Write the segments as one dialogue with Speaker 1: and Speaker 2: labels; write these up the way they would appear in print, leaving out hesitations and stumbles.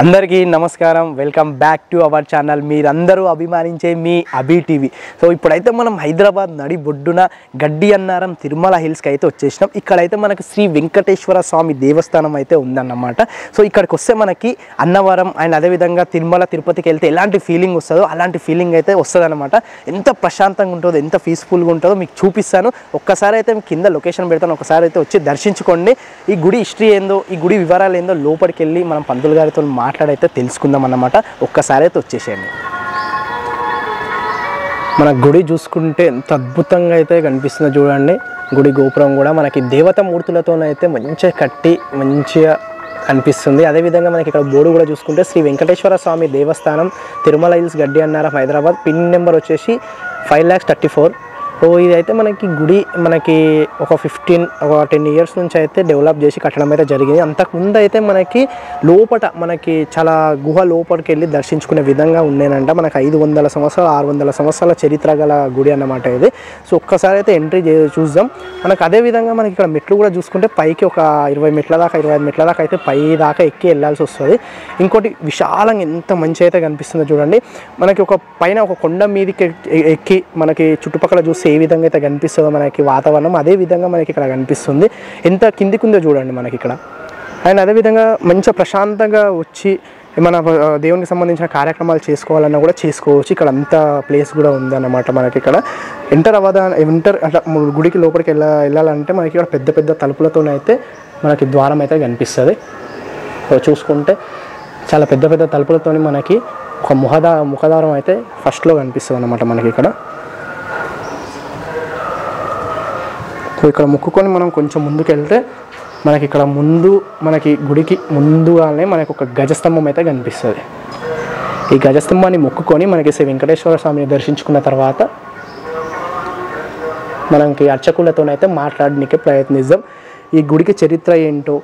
Speaker 1: అందరికీ నమస్కారం. Welcome back to our channel. మీరందరూ అభిమానించే మీ అభి టీవీ. సో ఇప్పుడైతే మనం హైదరాబాద్ నడిబొడ్డున గడ్డి అన్నారం తిరుమల హిల్స్కి అయితే వచ్చేసినాం. ఇక్కడైతే మనకి శ్రీ వెంకటేశ్వర స్వామి దేవస్థానం అయితే ఉందన్నమాట. సో ఇక్కడికి వస్తే మనకి అన్నవరం అండ్ అదేవిధంగా తిరుమల తిరుపతికి వెళ్తే ఎలాంటి ఫీలింగ్ వస్తుందో అలాంటి ఫీలింగ్ అయితే వస్తుంది అనమాట. ఎంత ప్రశాంతంగా ఉంటుందో, ఎంత పీస్ఫుల్గా ఉంటుందో మీకు చూపిస్తాను. ఒక్కసారి అయితే మీకు కింద లొకేషన్ పెడతాను, ఒకసారి అయితే వచ్చి దర్శించుకోండి. ఈ గుడి హిస్టరీ ఏందో, ఈ గుడి వివరాలు ఏందో లోపలికి వెళ్ళి మనం పంతులు గారితో మాట్లాడైతే తెలుసుకుందాం అన్నమాట. ఒక్కసారి అయితే వచ్చేసేయండి. మన గుడి చూసుకుంటే ఎంత అద్భుతంగా అయితే కనిపిస్తుందో చూడండి. గుడి గోపురం కూడా మనకి దేవతా మూర్తులతోనైతే మంచిగా కట్టి మంచిగా కనిపిస్తుంది. అదేవిధంగా మనకి ఇక్కడ బోర్డు కూడా చూసుకుంటే శ్రీ వెంకటేశ్వర స్వామి దేవస్థానం తిరుమల హిల్స్ గడ్డి అన్నారం హైదరాబాద్. పిన్ నెంబర్ వచ్చేసి 5,34,000. సో ఇదైతే మనకి గుడి మనకి ఒక 10 ఇయర్స్ నుంచి అయితే డెవలప్ చేసి కట్టడం అయితే జరిగింది. అంతకుముందు అయితే మనకి లోపట మనకి చాలా గుహ లోపలికి వెళ్ళి దర్శించుకునే విధంగా ఉండేనంట. మనకి 500 సంవత్సరాలు 600 సంవత్సరాల చరిత్ర గల గుడి అన్నమాట ఇది. సో ఒక్కసారి అయితే ఎంట్రీ చూద్దాం. మనకు అదేవిధంగా మనకి ఇక్కడ మెట్లు కూడా చూసుకుంటే పైకి ఒక 20 మెట్ల దాకా 25 మెట్ల దాకా అయితే పై దాకా ఎక్కి వెళ్ళాల్సి వస్తుంది. ఇంకోటి విశాలంగా ఎంత మంచి అయితే కనిపిస్తుందో చూడండి. మనకి ఒక పైన ఒక కొండ మీదకి ఎక్కి మనకి చుట్టుపక్కల చూస్తే ఏ విధంగా అయితే కనిపిస్తుందో మనకి వాతావరణం అదే విధంగా మనకి ఇక్కడ కనిపిస్తుంది. ఎంత కిందికి ఉందో చూడండి మనకి ఇక్కడ. అండ్ అదేవిధంగా మంచిగా ప్రశాంతంగా వచ్చి మన దేవునికి సంబంధించిన కార్యక్రమాలు చేసుకోవాలన్నా కూడా చేసుకోవచ్చు. ఇక్కడ అంత ప్లేస్ కూడా ఉందన్నమాట. మనకి ఇక్కడ ఎంటర్ అట్లా గుడికి లోపలికి వెళ్ళాలంటే మనకి ఇక్కడ పెద్ద పెద్ద తలుపులతోనైతే మనకి ద్వారం అయితే కనిపిస్తుంది. చూసుకుంటే చాలా పెద్ద పెద్ద తలుపులతో మనకి ఒక ముఖద్వారం అయితే ఫస్ట్లో కనిపిస్తుంది అన్నమాట మనకి ఇక్కడ. ఇక్కడ ముక్కుకొని మనం కొంచెం ముందుకు వెళ్తే మనకి ఇక్కడ మనకి గుడికి ముందుగానే మనకి ఒక గజస్తంభం అయితే కనిపిస్తుంది. ఈ గజస్తంభాన్ని మొక్కుకొని మనకి శ్రీ వెంకటేశ్వర స్వామిని దర్శించుకున్న తర్వాత మనకి అర్చకులతోనైతే మాట్లాడడానికి ప్రయత్నిద్దాం. ఈ గుడికి చరిత్ర ఏంటో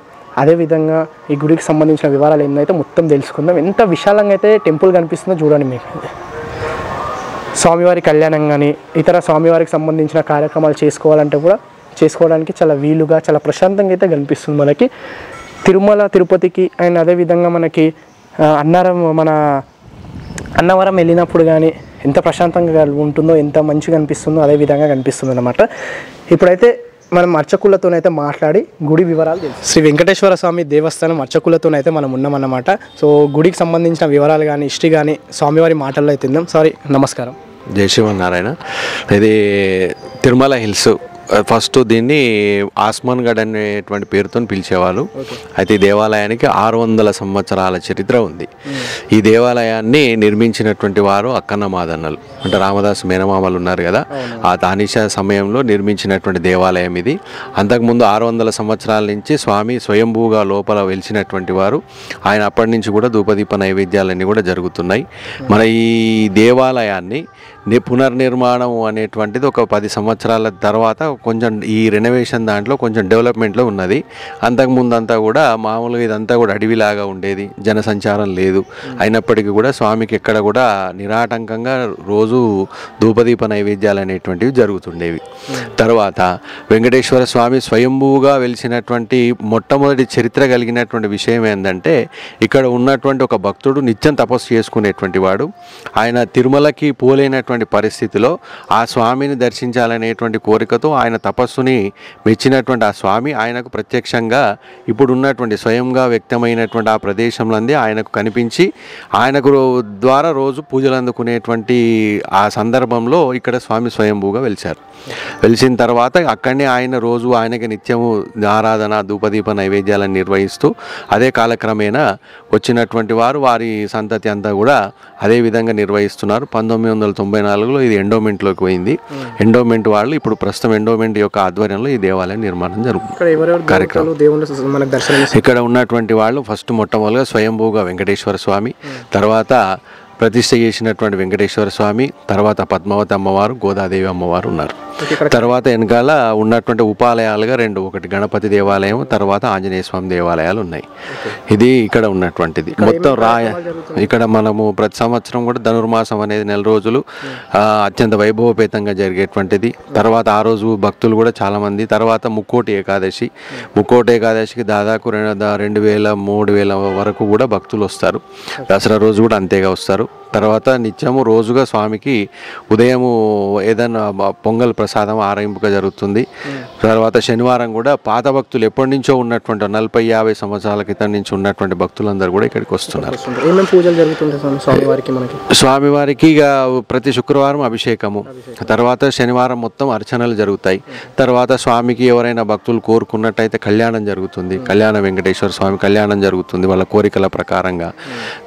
Speaker 1: అదేవిధంగా ఈ గుడికి సంబంధించిన వివరాలు ఏంటైతే మొత్తం తెలుసుకుందాం. ఎంత విశాలంగా అయితే టెంపుల్ కనిపిస్తుందో చూడండి. మీకు స్వామివారి కళ్యాణం కానీ ఇతర స్వామివారికి సంబంధించిన కార్యక్రమాలు చేసుకోవడానికి చాలా వీలుగా చాలా ప్రశాంతంగా అయితే కనిపిస్తుంది మనకి. తిరుమల తిరుపతికి అండ్ అదేవిధంగా మనకి అన్నవరం వెళ్ళినప్పుడు కానీ ఎంత ప్రశాంతంగా ఉంటుందో ఎంత మంచిగా కనిపిస్తుందో అదే విధంగా కనిపిస్తుంది అన్నమాట. ఇప్పుడైతే మనం అర్చకులతోనైతే మాట్లాడి గుడి వివరాలు తెలుసు. శ్రీ వెంకటేశ్వర స్వామి దేవస్థానం అర్చకులతోనైతే మనం ఉన్నామన్నమాట. సో గుడికి సంబంధించిన వివరాలు కానీ హిస్టరీ కానీ స్వామివారి మాటల్లో అయితే తిందాం. నమస్కారం.
Speaker 2: జై శ్రీమన్నారాయణ. ఇది తిరుమల హిల్స్. ఫస్ట్ దీన్ని ఆస్మాన్ గఢ్ అనేటువంటి పేరుతో పిలిచేవాళ్ళు. అయితే ఈ దేవాలయానికి 600 సంవత్సరాల చరిత్ర ఉంది. ఈ దేవాలయాన్ని నిర్మించినటువంటి వారు అక్కన్న మాదన్నలు, అంటే రామదాసు మేనమామలు ఉన్నారు కదా, ఆ తానిష సమయంలో నిర్మించినటువంటి దేవాలయం ఇది. అంతకుముందు 600 సంవత్సరాల నుంచి స్వామి స్వయంభూగా లోపల వెలిసినటువంటి వారు. ఆయన అప్పటి నుంచి కూడా ధూపదీప నైవేద్యాలన్నీ కూడా జరుగుతున్నాయి. మన ఈ దేవాలయాన్ని పునర్నిర్మాణం అనేటువంటిది ఒక 10 సంవత్సరాల తర్వాత కొంచెం ఈ రెనోవేషన్ దాంట్లో కొంచెం డెవలప్మెంట్లో ఉన్నది. అంతకుముందు అంతా కూడా మామూలుగా ఇదంతా కూడా అడవిలాగా ఉండేది, జనసంచారం లేదు. అయినప్పటికీ కూడా స్వామికి ఎక్కడ కూడా నిరాటంకంగా రోజు ధూపదీప నైవేద్యాలు అనేటువంటివి జరుగుతుండేవి. తర్వాత వెంకటేశ్వర స్వామి స్వయంభూగా వెలిసినటువంటి మొట్టమొదటి చరిత్ర కలిగినటువంటి విషయం ఏంటంటే, ఇక్కడ ఉన్నటువంటి ఒక భక్తుడు నిత్యం తపస్సు చేసుకునేటువంటి వాడు. ఆయన తిరుమలకి పోలేనటువంటి పరిస్థితిలో ఆ స్వామిని దర్శించాలనేటువంటి కోరికతో ఆయన తపస్సుని మెచ్చినటువంటి ఆ స్వామి ఆయనకు ప్రత్యక్షంగా ఇప్పుడు ఉన్నటువంటి స్వయంగా వ్యక్తమైనటువంటి ఆ ప్రదేశంలో ఆయనకు కనిపించి ఆయనకు ద్వారా రోజు పూజలు అందుకునేటువంటి ఆ సందర్భంలో ఇక్కడ స్వామి స్వయంభూగా వెలిసిన తర్వాత అక్కడనే ఆయన రోజు ఆయనకి నిత్యము ఆరాధన ధూపదీప నైవేద్యాలను నిర్వహిస్తూ అదే కాలక్రమేణా వచ్చినటువంటి వారి సంతతి అంతా కూడా అదే విధంగా నిర్వహిస్తున్నారు. 1994లో ఇది ఎండోమెంట్లోకి పోయింది. ఎండోమెంట్ వాళ్ళు ఇప్పుడు ప్రస్తుతం ఎండోమెంట్ యొక్క ఆధ్వర్యంలో ఈ దేవాలయం నిర్మాణం జరుగుతుంది. కార్యక్రమం ఇక్కడ ఉన్నటువంటి వాళ్ళు ఫస్ట్ మొట్టమొదటిగా స్వయంభూగా వెంకటేశ్వర స్వామి, తర్వాత ప్రతిష్ఠ చేసినటువంటి వెంకటేశ్వర స్వామి, తర్వాత పద్మావతి అమ్మవారు, గోదాదేవి అమ్మవారు ఉన్నారు. తర్వాత వెనకాల ఉన్నటువంటి ఉపాలయాలుగా రెండు, ఒకటి గణపతి దేవాలయం, తర్వాత ఆంజనేయ స్వామి దేవాలయాలు ఉన్నాయి. ఇది ఇక్కడ ఉన్నటువంటిది మొత్తం ఇక్కడ మనము ప్రతి సంవత్సరం కూడా ధనుర్మాసం అనేది 4 రోజులు అత్యంత వైభవపేతంగా జరిగేటువంటిది. తర్వాత ఆ రోజు భక్తులు కూడా చాలామంది. తర్వాత ముక్కోటి ఏకాదశికి దాదాపు 2000-3000 వరకు కూడా భక్తులు వస్తారు. దసరా రోజు కూడా అంతేగా వస్తారు. తర్వాత నిత్యము రోజుగా స్వామికి ఉదయము ఏదైనా పొంగల్ ప్రసాదం ఆరంభిక జరుగుతుంది. తర్వాత శనివారం కూడా పాత భక్తులు ఎప్పటి నుంచో ఉన్నటువంటి 40-50 సంవత్సరాల క్రితం నుంచి ఉన్నటువంటి భక్తులందరూ కూడా ఇక్కడికి వస్తున్నారు.
Speaker 1: పూజలు జరుగుతుంటాయి స్వామివారికి
Speaker 2: ఇక ప్రతి శుక్రవారం అభిషేకము, తర్వాత శనివారం మొత్తం అర్చనలు జరుగుతాయి. తర్వాత స్వామికి ఎవరైనా భక్తులు కోరుకున్నట్టయితే కళ్యాణం జరుగుతుంది. కళ్యాణ వెంకటేశ్వర స్వామి కళ్యాణం జరుగుతుంది వాళ్ళ కోరికల ప్రకారంగా.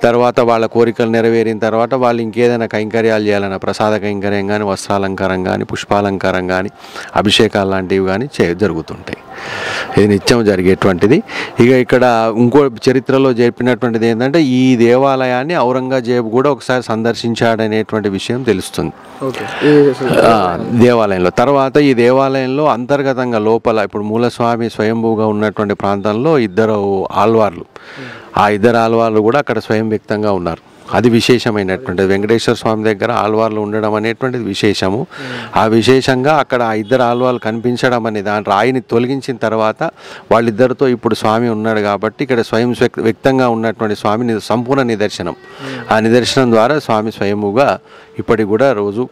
Speaker 2: తర్వాత వాళ్ళ కోరికలు నెరవేరిన తర్వాత వాళ్ళు ఇంకేదైనా కైంకర్యాలు చేయాలన్నా ప్రసాద కైంకర్యం కానీ, వస్త్రాలంకారం కానీ, పుష్పాలంకారం కానీ, అభిషేకాలు లాంటివి కానీ జరుగుతుంటాయి. ఇది నిత్యం జరిగేటువంటిది. ఇక ఇక్కడ ఇంకో చరిత్రలో చెప్పినటువంటిది ఏంటంటే ఈ దేవాలయాన్ని ఔరంగజేబు కూడా ఒకసారి సందర్శించాడనేటువంటి విషయం తెలుస్తుంది దేవాలయంలో. తర్వాత ఈ దేవాలయంలో అంతర్గతంగా లోపల ఇప్పుడు మూలస్వామి స్వయంభూగా ఉన్నటువంటి ప్రాంతంలో 2 ఆల్వార్లు, ఆ 2 ఆల్వార్లు కూడా అక్కడ స్వయం వ్యక్తంగా ఉన్నారు. అది విశేషమైనటువంటిది. వెంకటేశ్వర స్వామి దగ్గర ఆల్వార్లు ఉండడం అనేటువంటిది విశేషము. ఆ విశేషంగా అక్కడ ఆ 2 ఆల్వార్లు కనిపించడం అనేది ఆ రాయిని తొలగించిన తర్వాత వాళ్ళిద్దరితో ఇప్పుడు స్వామి ఉన్నాడు కాబట్టి ఇక్కడ స్వయం వ్యక్తంగా ఉన్నటువంటి స్వామి సంపూర్ణ నిదర్శనం. ఆ నిదర్శనం ద్వారా స్వామి స్వయముగా ఇప్పటికి కూడా రోజు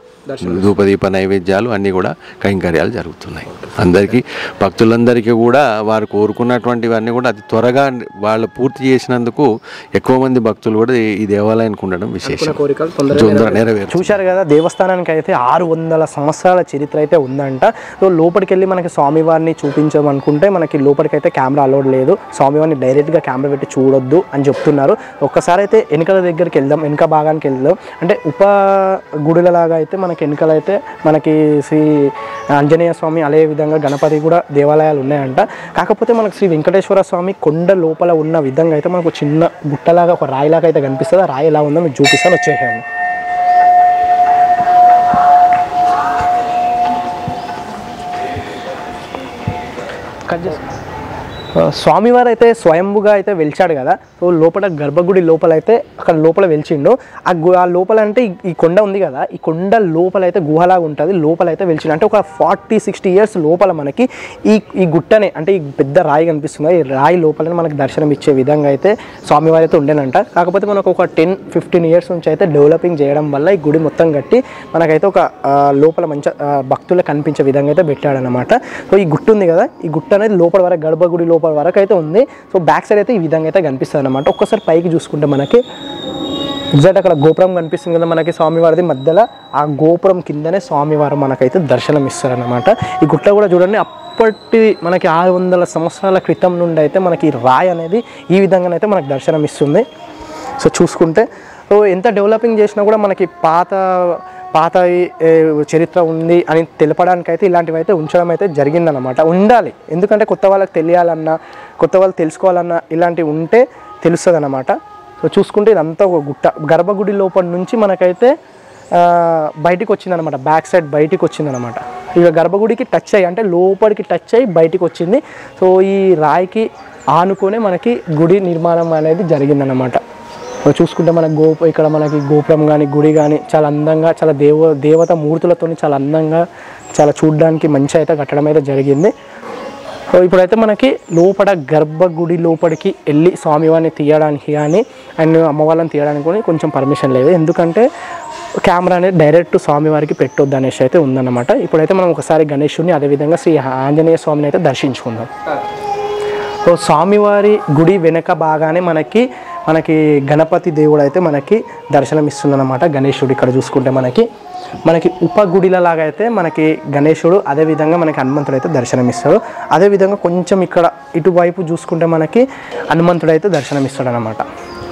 Speaker 2: ధూపదీప నైవేద్యాలు అన్నీ కూడా కైంకర్యాలు జరుగుతున్నాయి. అందరికీ భక్తులందరికీ కూడా వారు కోరుకున్నటువంటివన్నీ కూడా అతి త్వరగా వాళ్ళు పూర్తి చేసినందుకు ఎక్కువ మంది భక్తులు కూడా ఈ దేవాలయానికి ఉండడం విశేషం.
Speaker 1: చూశారు కదా, దేవస్థానానికి అయితే 600 సంవత్సరాల చరిత్ర అయితే ఉందంట. సో లోపలికి వెళ్ళి మనకి స్వామివారిని చూపించామనుకుంటే మనకి లోపలికైతే కెమెరా అలౌడ్ లేదు. స్వామివారిని డైరెక్ట్గా కెమెరా పెట్టి చూడొద్దు అని చెప్తున్నారు. ఒక్కసారి అయితే వెనకాల దగ్గరికి వెళ్దాం, వెనక భాగానికి వెళ్దాం. అంటే ఉప గుడులలాగా అయితే మనకి వెనకాలైతే మనకి శ్రీ ఆంజనేయ స్వామి, అదే విధంగా గణపతి కూడా దేవాలయాలు ఉన్నాయంట. కాకపోతే మనకు శ్రీ వెంకటేశ్వర స్వామి కొండ లోపల ఉన్న విధంగా అయితే మనకు చిన్న గుట్టలాగా ఒక రాయిలాగా అయితే కనిపిస్తుంది. ఆ రాయి ఎలా ఉందో మీకు చూపిస్తాను, వచ్చేసాను. స్వామివారు అయితే స్వయంభుగా అయితే వెలిచాడు కదా. సో లోపల గర్భగుడి లోపల అయితే అక్కడ లోపల వెలిచిండు. ఆ లోపల అంటే ఈ కొండ ఉంది కదా, ఈ కొండ లోపల అయితే గుహలాగా ఉంటుంది. లోపల అయితే వెలిచిండు. అంటే ఒక 40-60 ఇయర్స్ లోపల మనకి ఈ గుట్టనే అంటే ఈ పెద్ద రాయి కనిపిస్తుంది. ఈ రాయి లోపలనే మనకి దర్శనం ఇచ్చే విధంగా అయితే స్వామివారు అయితే ఉండేనంట. కాకపోతే మనకు ఒక 10-15 ఇయర్స్ నుంచి అయితే డెవలపింగ్ చేయడం వల్ల ఈ గుడి మొత్తం కట్టి మనకైతే ఒక లోపల మంచి భక్తులకు కనిపించే విధంగా అయితే పెట్టాడనమాట. సో ఈ గుట్ట ఉంది కదా, ఈ గుట్ట అనేది లోపల వరకు గర్భగుడి లోపల వరకు అయితే ఉంది. సో బ్యాక్ సైడ్ అయితే ఈ విధంగా అయితే కనిపిస్తుంది అనమాట. ఒక్కసారి పైకి చూసుకుంటే మనకి ఎగ్జాక్ట్ అక్కడ గోపురం కనిపిస్తుంది కదా మనకి స్వామివారిది, మధ్యలో ఆ గోపురం కిందనే స్వామివారు మనకైతే దర్శనం ఇస్తారనమాట. ఈ గుట్ట కూడా చూడండి, అప్పటి మనకి 600 సంవత్సరాల క్రితం నుండి అయితే మనకి ఈ రాయి అనేది ఈ విధంగానైతే మనకు దర్శనం ఇస్తుంది. సో చూసుకుంటే ఎంత డెవలపింగ్ చేసినా కూడా మనకి పాత చరిత్ర ఉంది అని తెలపడానికైతే ఇలాంటివి అయితే ఉంచడం అయితే జరిగిందనమాట. ఉండాలి, ఎందుకంటే కొత్త వాళ్ళకి తెలియాలన్నా, కొత్త వాళ్ళు తెలుసుకోవాలన్నా ఇలాంటివి ఉంటే తెలుస్తుంది అన్నమాట. సో చూసుకుంటే ఇదంతా ఒక గుట్ట, గర్భగుడి లోపల నుంచి మనకైతే బయటికి వచ్చిందనమాట. బ్యాక్ సైడ్ బయటికి వచ్చిందనమాట. ఇక గర్భగుడికి టచ్ అయ్యి అంటే లోపలికి టచ్ అయ్యి బయటికి వచ్చింది. సో ఈ రాయికి ఆనుకొనే మనకి గుడి నిర్మాణం అనేది జరిగిందనమాట. చూసుకుంటే మన ఇక్కడ మనకి గోపురం కానీ గుడి కానీ చాలా అందంగా, చాలా దేవత మూర్తులతో చాలా అందంగా, చాలా చూడడానికి మంచి అయితే కట్టడం అయితే జరిగింది. సో ఇప్పుడైతే మనకి లోపల గర్భగుడి లోపలికి వెళ్ళి స్వామివారిని తీయడానికి కానీ అండ్ అమ్మవారిని తీయడానికి కూడా కొంచెం పర్మిషన్ లేదు, ఎందుకంటే కెమెరా అనేది డైరెక్ట్ స్వామివారికి పెట్టొద్దు అనేసి అయితే ఉందన్నమాట. ఇప్పుడైతే మనం ఒకసారి గణేశుడిని అదేవిధంగా శ్రీ ఆంజనేయ స్వామిని అయితే దర్శించుకుందాం. సో స్వామివారి గుడి వెనక బాగానే మనకి గణపతి దేవుడు అయితే మనకి దర్శనం ఇస్తుందన్నమాట. గణేశుడు ఇక్కడ చూసుకుంటే మనకి ఉపగుడిలలాగా అయితే మనకి గణేశుడు, అదేవిధంగా మనకి హనుమంతుడు అయితే దర్శనం ఇస్తాడు. అదేవిధంగా కొంచెం ఇక్కడ ఇటువైపు చూసుకుంటే మనకి హనుమంతుడు అయితే దర్శనం ఇస్తాడు అనమాట.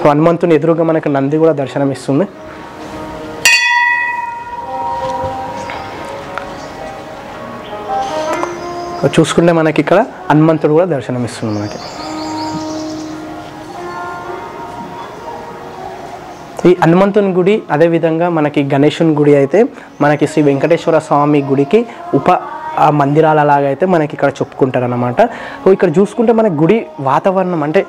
Speaker 1: సో హనుమంతుని ఎదురుగా మనకి నంది కూడా దర్శనం ఇస్తుంది. చూసుకుంటే మనకి ఇక్కడ హనుమంతుడు కూడా దర్శనం ఇస్తుంది మనకి. ఈ హనుమంతుని గుడి అదేవిధంగా మనకి గణేశుని గుడి అయితే మనకి శ్రీ వెంకటేశ్వర స్వామి గుడికి ఆ మందిరాల లాగా అయితే మనకి ఇక్కడ చెప్పుకుంటారు అన్నమాట. ఇక్కడ చూసుకుంటే మన గుడి వాతావరణం అంటే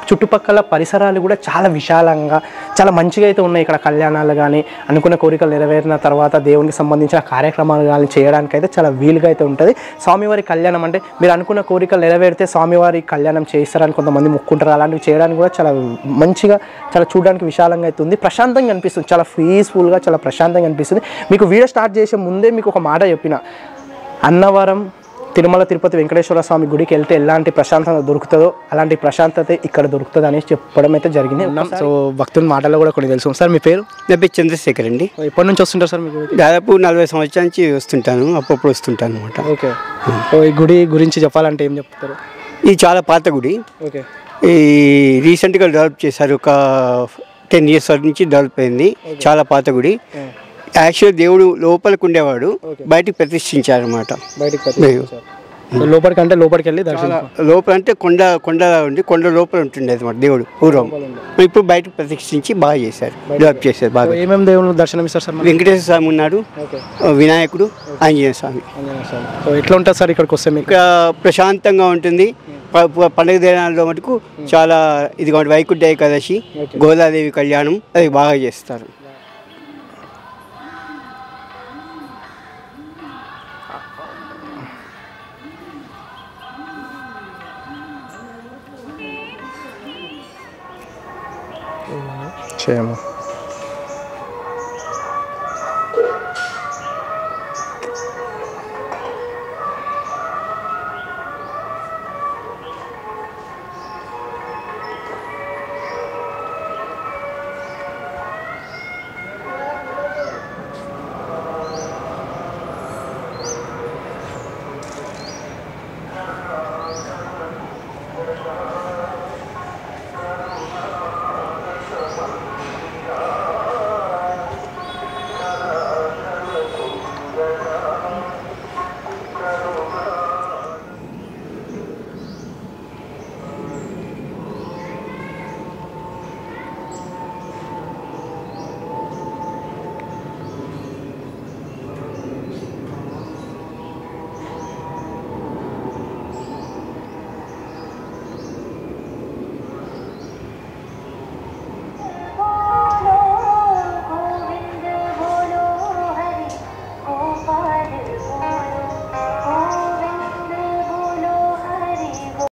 Speaker 1: చుట్టుపక్కల పరిసరాలు కూడా చాలా విశాలంగా చాలా మంచిగా అయితే ఉన్నాయి. ఇక్కడ కళ్యాణాలు కానీ అనుకున్న కోరికలు నెరవేరిన తర్వాత దేవునికి సంబంధించిన కార్యక్రమాలు కానీ చేయడానికి అయితే చాలా వీలుగా అయితే ఉంటుంది. స్వామివారి కళ్యాణం అంటే మీరు అనుకున్న కోరికలు నెరవేరితే స్వామివారి కళ్యాణం చేయిస్తారని కొంతమంది మొక్కుంటారు. అలాంటివి చేయడానికి కూడా చాలా మంచిగా చాలా చూడడానికి విశాలంగా అయితే ఉంది. ప్రశాంతంగా అనిపిస్తుంది, చాలా పీస్ఫుల్గా చాలా ప్రశాంతంగా అనిపిస్తుంది. మీకు వీడియో స్టార్ట్ చేసే ముందే మీకు ఒక మాట చెప్పిన, అన్నవరం తిరుమల తిరుపతి వెంకటేశ్వర స్వామి గుడికి వెళ్తే ఎలాంటి ప్రశాంతత దొరుకుతుందో అలాంటి ప్రశాంతత ఇక్కడ దొరుకుతుంది అనేసి చెప్పడం అయితే జరిగింది. సో భక్తుల మాటల్లో కూడా కొన్ని తెలుసు. సార్ మీ పేరు?
Speaker 3: నా పేరు చంద్రశేఖర్ అండి.
Speaker 1: ఎప్పటి నుంచి వస్తుంటారు సార్ మీకు?
Speaker 3: దాదాపు 40 సంవత్సరాల నుంచి వస్తుంటాను, అప్పుడప్పుడు వస్తుంటాను అనమాట.
Speaker 1: ఓకే. ఈ గుడి గురించి చెప్పాలంటే ఏం చెప్తారు?
Speaker 3: ఇది చాలా పాత గుడి.
Speaker 1: ఓకే.
Speaker 3: ఈ రీసెంట్గా డెవలప్ చేశారు, ఒక 10 years నుంచి డెవలప్ అయింది. చాలా పాత గుడి. యాక్చువల్ దేవుడు లోపలికి ఉండేవాడు, బయటికి ప్రతిష్ఠించారు అనమాట.
Speaker 1: లోపలికి అంటే లోపలికి వెళ్ళి దర్శనం
Speaker 3: లోపల అంటే కొండ ఉండి కొండ లోపల ఉంటుండే అనమాట దేవుడు పూర్వం. ఇప్పుడు బయటకు ప్రతిష్ఠించి బాగా చేశారు, డెవలప్ చేశారు బాగా.
Speaker 1: ఏమేమి దేవుళ్ళు దర్శనం ఇస్తారు సార్?
Speaker 3: వెంకటేశ్వర స్వామి ఉన్నాడు, వినాయకుడు, ఆంజనేయ స్వామి.
Speaker 1: ఎట్లా ఉంటుంది సార్ ఇక్కడికి వస్తే? మీకు
Speaker 3: ప్రశాంతంగా ఉంటుంది. పండుగ దినాల్లో మటుకు చాలా ఇదిగోండి వైకుంఠ ఏకాదశి, గోదాదేవి కళ్యాణం అది బాగా చేస్తారు.
Speaker 1: చేయము.